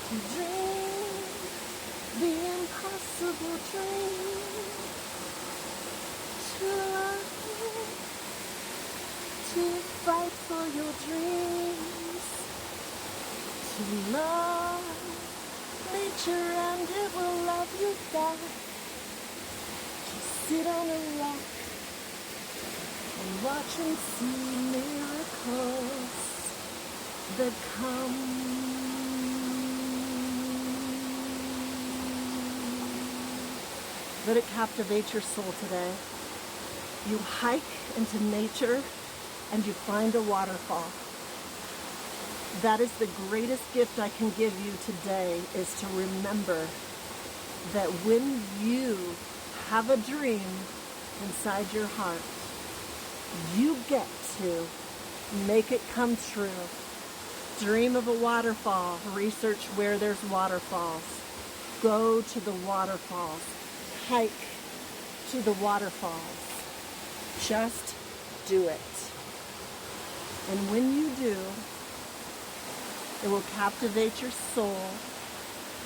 to dream the impossible dream, to love, to fight for your dreams, to love nature and it will love you back. Just sit on a rock and watch and see miracles that come. Let it captivate your soul today. You hike into nature and you find a waterfall. That is the greatest gift I can give you today, is to remember that when you have a dream inside your heart, you get to make it come true. Dream of a waterfall. Research where there's waterfalls. Go to the waterfalls. Hike to the waterfalls. Just do it. And when you do, it will captivate your soul,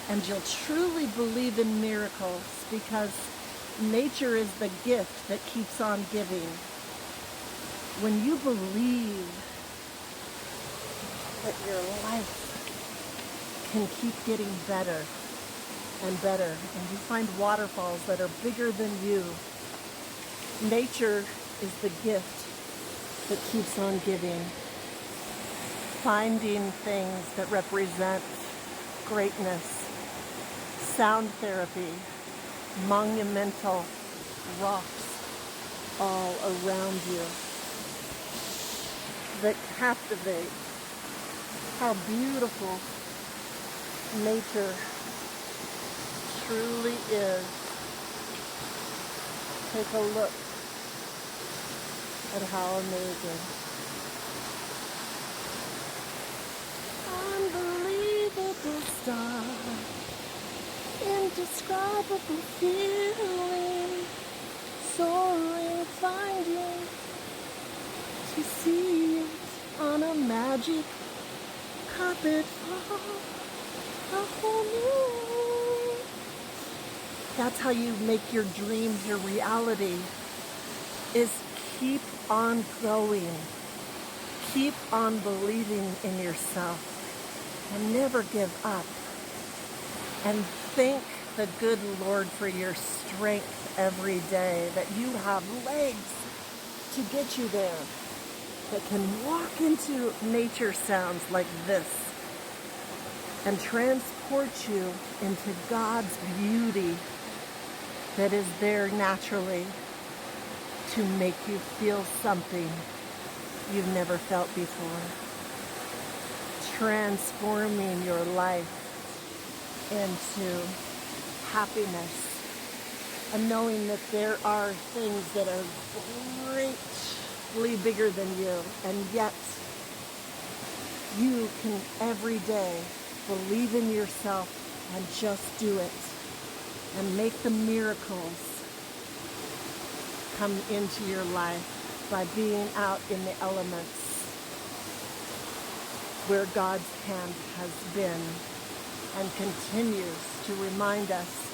and you'll truly believe in miracles, because nature is the gift that keeps on giving. When you believe that your life can keep getting better and better, and you find waterfalls that are bigger than you, nature is the gift that keeps on giving. Finding things that represent greatness, sound therapy, monumental rocks all around you that captivate how beautiful nature truly is. Take a look at how amazing. Unbelievable star, indescribable feeling, soaring, finding to see it on a magic carpet fall, a whole new. That's how you make your dreams your reality, is keep on going. Keep on believing in yourself and never give up. And thank the good Lord for your strength every day, that you have legs to get you there, that can walk into nature sounds like this and transport you into God's beauty that is there naturally to make you feel something you've never felt before. Transforming your life into happiness, and knowing that there are things that are greatly bigger than you, and yet you can every day believe in yourself and just do it and make the miracles come into your life by being out in the elements where God's hand has been and continues to remind us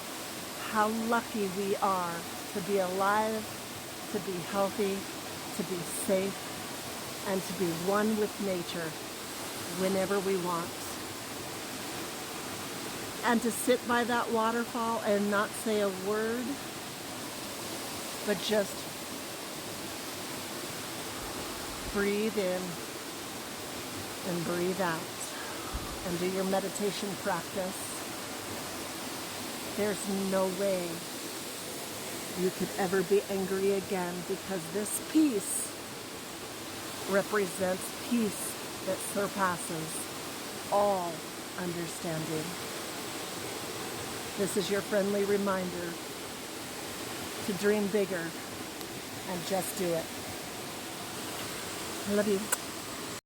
how lucky we are to be alive, to be healthy, to be safe, and to be one with nature whenever we want. And to sit by that waterfall and not say a word, but just breathe in and breathe out and do your meditation practice. There's no way you could ever be angry again, because this peace represents peace that surpasses all understanding. This is your friendly reminder to dream bigger and just do it. I love you.